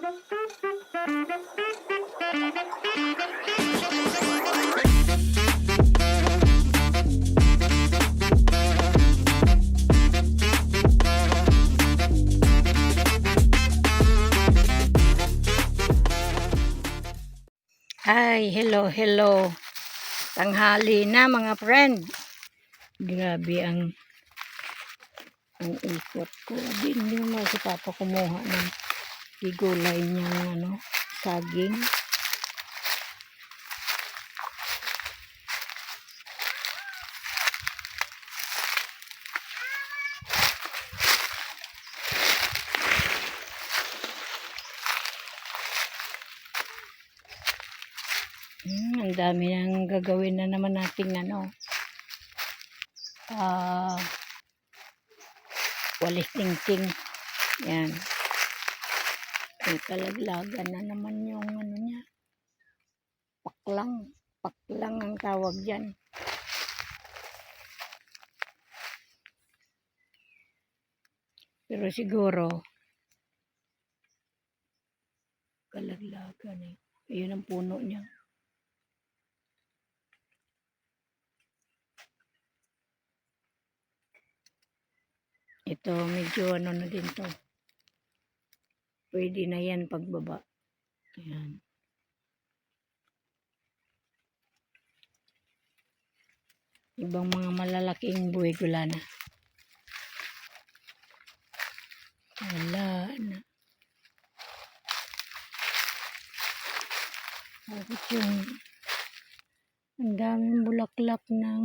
Hi, hello. Tanghali na mga friend. Grabe ang ikot ko. Hindi naman si Papa kumuha ng igulay niyang saging. Ang dami nang gagawin na naman nating walis tingting. Yan. Ang kalaglagan na naman yung niya. Paklang ang tawag dyan. Pero siguro kalaglagan eh. Ayun ang puno niya. Ito medyo na din to. Pwede na yan pagbaba. Ayan. Ibang mga malalaking buhay gula na. Wala na. Bakit yung ang daming bulaklak ng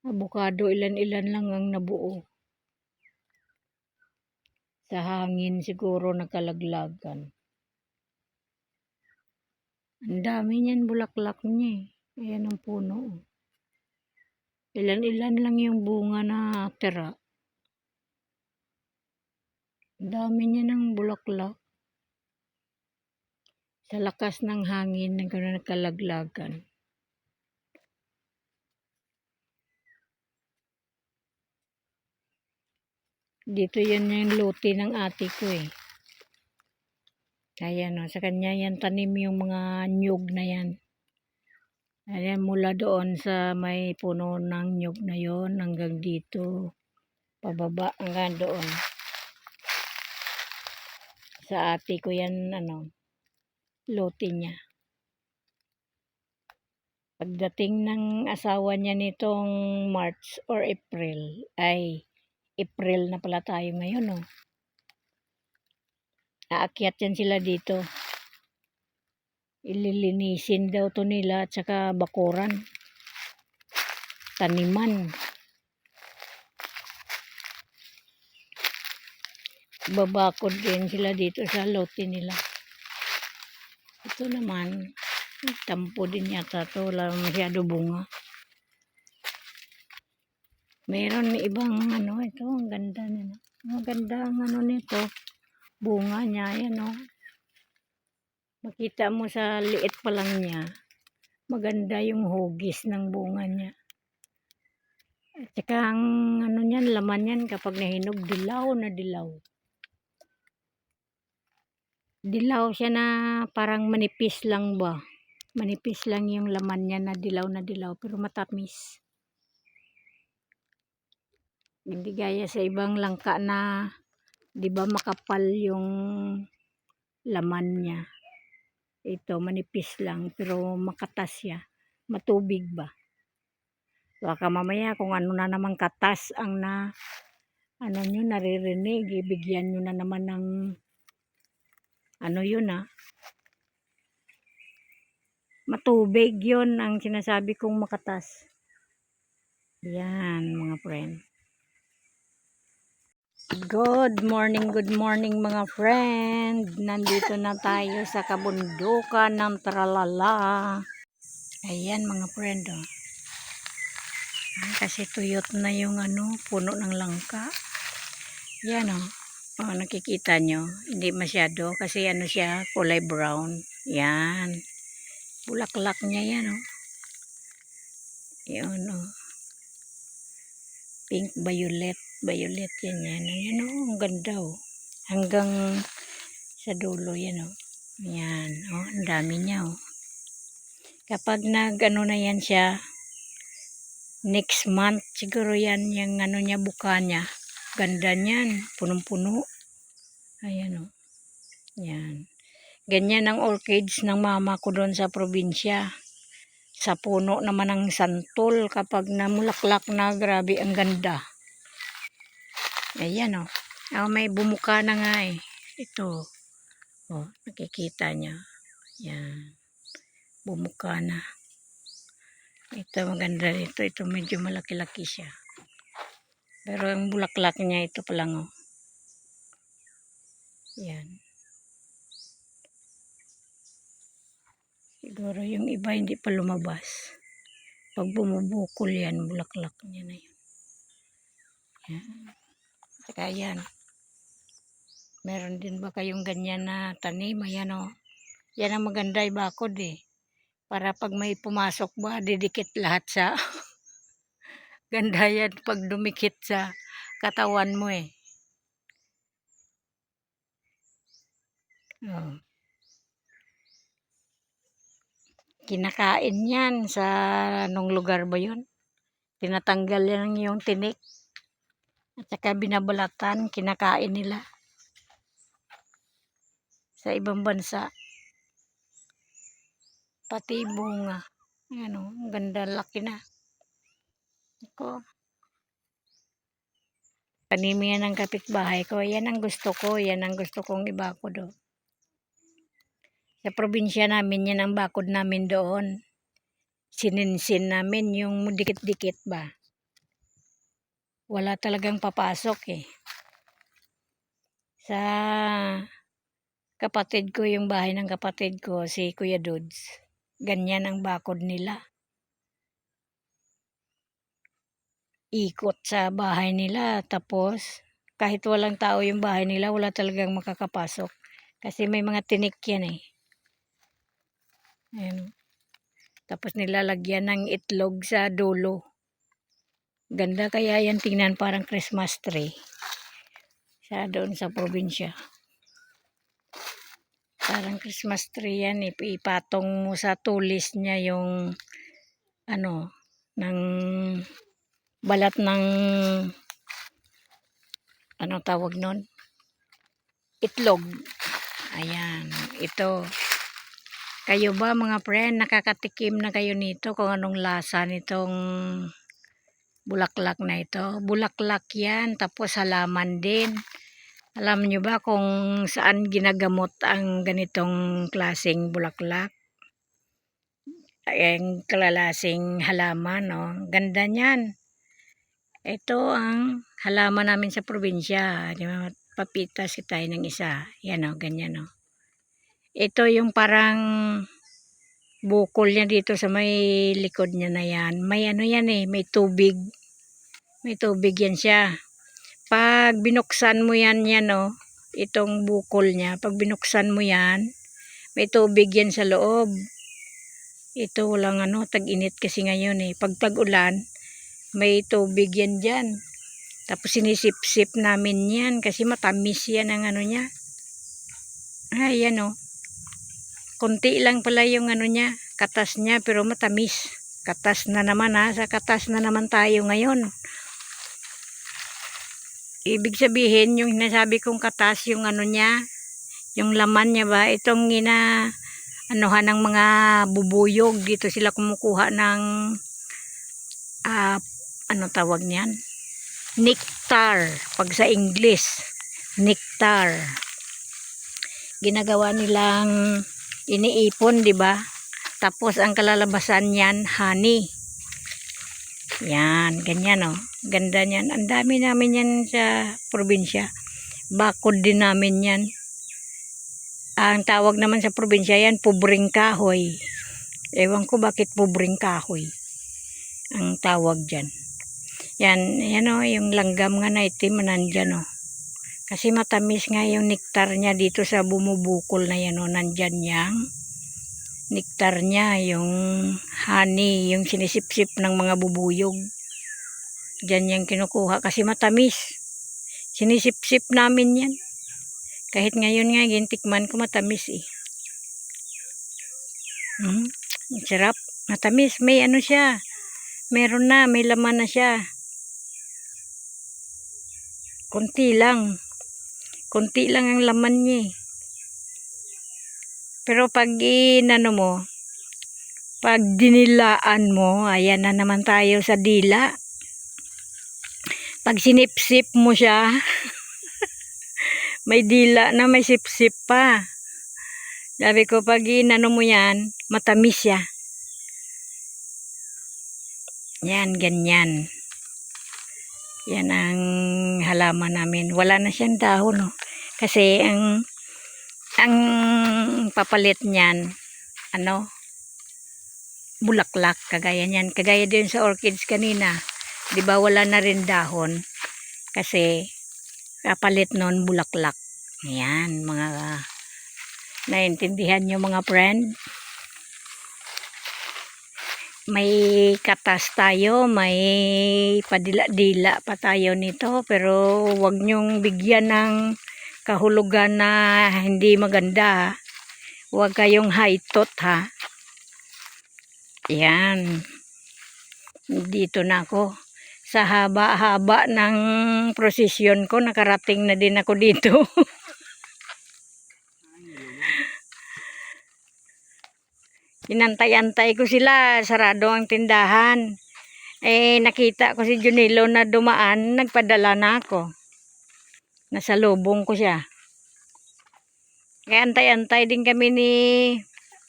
avocado, ilan-ilan lang ang nabuo. Sa hangin siguro nakalaglagan. Ang dami niyan bulaklak niya eh. Ayan ang puno. Ilan-ilan lang yung bunga na tira. Ang dami niya ng bulaklak. Sa lakas ng hangin nakalaglagan. Dito yan yung lote ng ate ko eh. Ayan sa kanya yan tanim yung mga nyug na yan. Ayan, mula doon sa may puno ng nyug na yon hanggang dito. Pababa hanggang doon. Sa ate ko yan lote niya. Pagdating ng asawa niya nitong March or April, April na pala tayo ngayon aakyat yan sila dito. Ililinisin daw to nila at saka bakuran. Taniman. Babakod din sila dito sa lote nila. Ito naman, tampo din yata to, wala masyado bunga. Meron ibang ito, ang ganda nila. Ang ganda ang nito. Bunga niya, yan Makita mo sa liit pa lang niya. Maganda yung hugis ng bunga niya. At saka ang niyan, laman yan kapag nahinog, dilaw na dilaw. Dilaw siya na parang manipis lang ba. Manipis lang yung laman niya na dilaw pero matamis. Hindi gaya sa ibang langka na 'di ba makapal yung laman niya. Ito manipis lang pero makatas siya. Matubig ba. Baka mamaya kung ano na naman katas ang nyo naririnig, ibigyan nyo na naman ng yun matubig yun ang sinasabi kong makatas. Yan mga friend. Good morning mga friend. Nandito na tayo sa kabundukan ng Tralala. Ayan mga friend kasi tuyot na yung puno ng langka. Yan nakikita nyo. Hindi masyado kasi siya kulay brown. Yan. Bulaklak niya yan Yan pink violet yan. Yan ang ganda hanggang Sa dulo yan o. Yan. O, ang dami niya o. Kapag nag-ano na yan siya, next month, siguro yan yung ano niya, buka niya. Ganda niyan. Punong-puno. Ayan o. Yan. Ganyan ang orchids ng mama ko doon sa probinsya. Sa puno naman ng santol kapag namulaklak na, grabe ang ganda. Ayan o. Oh, may bumuka na nga eh. Ito. Oh, nakikita niya. Yan. Bumuka na. Ito maganda ito. Ito medyo malaki-laki siya. Pero ang bulaklak niya ito pa lang oh. Yan. Siguro yung iba hindi pa lumabas. Pag bumubukol yan, bulaklak niya na yun. Yan. Saka yan. Meron din ba kayong ganyan na tanim? Ayan o. Yan ang maganda ibakod eh. Para pag may pumasok ba, didikit lahat sa ganda yan pag dumikit sa katawan mo eh. Oh. Kinakain yan sa anong lugar ba yun? Tinatanggal yan yung tinik. At saka binabalatan, kinakain nila. Sa ibang bansa. Pati bunga. Ayan o, ang ganda, laki na. Ako. Tanim yan ng kapitbahay ko. Yan ang gusto ko. Yan ang gusto kong ibakod o. Sa probinsya namin, yan ang bakod namin doon. Sininsin namin yung dikit-dikit ba. Wala talagang papasok eh. Sa kapatid ko, yung bahay ng kapatid ko, si Kuya Dudes. Ganyan ang bakod nila. Ikot sa bahay nila. Tapos, kahit walang tao yung bahay nila, wala talagang makakapasok. Kasi may mga tinik yan eh. Ayan. Tapos nilalagyan ng itlog sa dulo. Ganda kaya yan tingnan, parang Christmas tree. Sa doon sa probinsya. Parang Christmas tree yan. Ipatong mo sa tulis niya yung ano, ng balat ng ano tawag nun? Itlog. Ayan. Ito. Kayo ba mga friend, nakakatikim na kayo nito kung anong lasa nitong bulaklak na ito? Bulaklak yan, tapos halaman din. Alam nyo ba kung saan ginagamot ang ganitong klaseng bulaklak? Ang klalaseng halaman, oh. Ganda niyan. Ito ang halaman namin sa probinsya. Papitas tayo ng isa. Yan o, ganyan o. Ito yung parang bukol niya dito sa may likod niya na yan. May ano yan eh, may tubig. May tubig yan siya. Pag binuksan mo yan o, itong bukol niya, pag binuksan mo yan, may tubig yan sa loob. Ito walang ano, tag-init kasi ngayon eh. Pag tag-ulan, may tubig yan dyan. Tapos sinisip-sip namin yan kasi matamis yan ang ano niya. Ay, yan o. Kunti lang pala yung ano niya, katas niya, pero matamis. Katas na naman ha, sa katas na naman tayo ngayon. Ibig sabihin, yung nasabi kong katas, yung ano niya, yung laman niya ba, itong anuhan ng mga bubuyog. Dito sila kumukuha ng, ano tawag niyan? Nectar. Pag sa English, nectar. Ginagawa nilang iniipon, di ba? Tapos ang kalalabasan niyan, honey. Yan, ganyan oh. Ganda niyan. Ang dami namin yan sa probinsya. Bakod din namin yan. Ang tawag naman sa probinsya yan, pubring kahoy. Ewan ko bakit pubring kahoy ang tawag dyan. Yan oh, yung langgam nga na itim nandyan oh. Kasi matamis nga yung nektar niya dito sa bumubukol na yan o. Nandyan yang nektar niya, yung honey, yung sinisip-sip ng mga bubuyog. Diyan yung kinukuha kasi matamis. Sinisip-sip namin yan. Kahit ngayon nga, gintikman ko matamis eh. Sarap. Matamis. May ano siya. Meron na. May laman na siya. Konti lang. Konti lang ang laman niya eh. Pero pag inano mo, pag dinilaan mo, ayan na naman tayo sa dila. Pag sinipsip mo siya, may dila na may sipsip pa. Sabi ko, pag inano mo yan, matamis siya. Yan, ganyan. Yan ang halaman namin. Wala na siyang dahon, no? Kasi ang papalit niyan, ano, bulaklak, kagaya niyan. Kagaya din sa orchids kanina. 'Di ba wala na rin dahon? Kasi kapalit nun bulaklak. Ayan, mga naintindihan nyo mga friend. May katas tayo, may padila-dila pa tayo nito, pero wag nyong bigyan ng kahulugan na hindi maganda. Huwag kayong haitot ha. Yan. Dito na ako. Sa haba-haba ng prosesyon ko, nakarating na din ako dito. Inantay-antay ko sila, sarado ang tindahan. Eh, nakita ko si Junilo na dumaan, nagpadala na ako. Nasa lubong ko siya. Kaya antay-antay din kami ni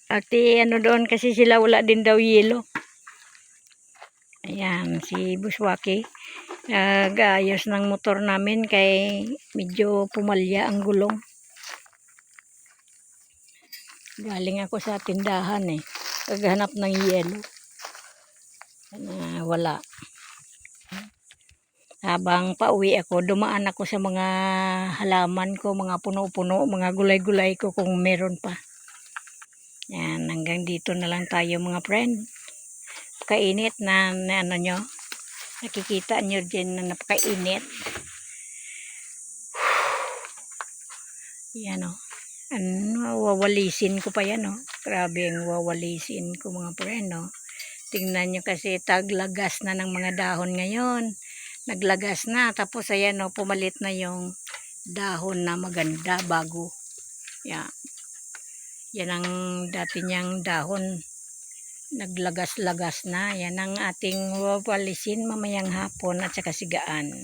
Ate, ano doon, kasi sila wala din daw yelo. Ayan, si Buswaki. Nag-ayos ng motor namin kay medyo pumalya ang gulong. Galing ako sa tindahan eh. Paghanap ng yelo. Wala. Habang pauwi ako, dumaan ako sa mga halaman ko, mga puno-puno, mga gulay-gulay ko kung meron pa. Yan, hanggang dito na lang tayo mga friend. Kainit na ano nyo. Nakikita nyo din na napakainit. Yan o. Wawalisin ko pa yan o. Grabe ang wawalisin ko mga friend o. Tingnan nyo kasi taglagas na ng mga dahon ngayon. Naglagas na. Tapos ayan o, pumalit na yung dahon na maganda bago. Yan. Yan ang dati niyang dahon. Naglagas-lagas na. Yan ang ating wawalisin mamayang hapon at saka sigaan.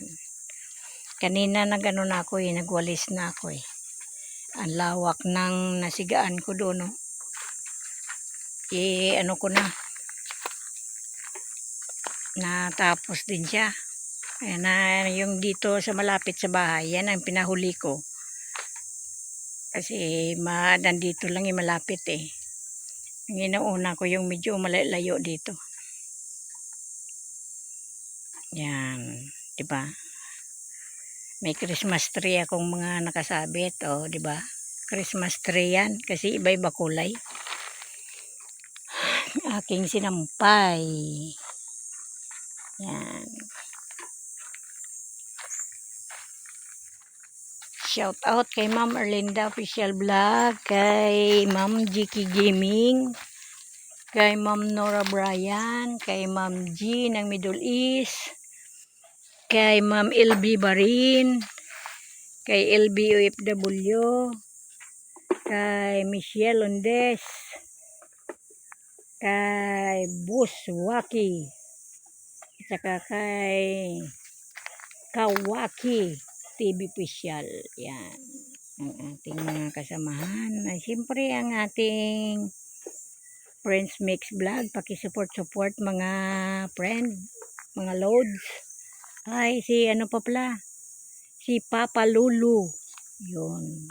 Kanina nagano na ako eh. Nagwalis na ako eh. Ang lawak ng nasigaan ko doon. No? Ano ko na. Natapos din siya. Ayan na yung dito sa malapit sa bahay. Yan ang pinahuli ko. Kasi nandito lang yung malapit eh. Ang inauna ko yung medyo malayo dito. Yan. Diba? May Christmas tree akong mga nakasabit. O, diba? Christmas tree yan. Kasi iba-iba kulay. Aking sinampay. Yan. Shout out kay Ma'am Erlinda Official Vlog, kay Ma'am Jiki Gaming, kay Ma'am Nora Bryan, kay Ma'am G ng Middle East, kay Ma'am LB Barin, kay LB OFW, kay Michelle Ondes, kay Buswaki, at saka kay Kawaki TV Official. Yan ang ating mga kasamahan. Ay, siyempre ang ating Friends Mix Vlog. Pakisupport mga friend, mga loads. Ay, si ano pa pala? Si Papa Lulu. Yun.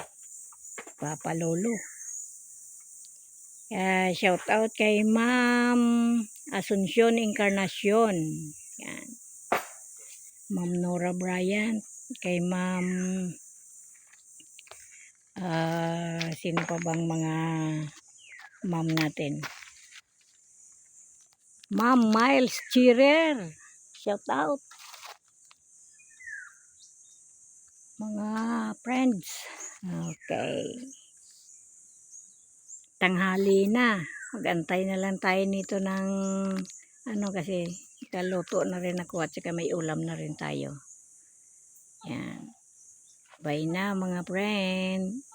Papa Lulu. Shout out kay Ma'am Asuncion Encarnacion. Yan. Ma'am Nora Bryant. Kay Ma'am sino pa bang mga ma'am natin? Ma'am Miles Chirer, shout out. Mga friends, Okay. Tanghali na. Mag-antay na lang tayo nito ng ano kasi kaluto na rin ako at saka may ulam na rin tayo. Yan. Bye na mga friend.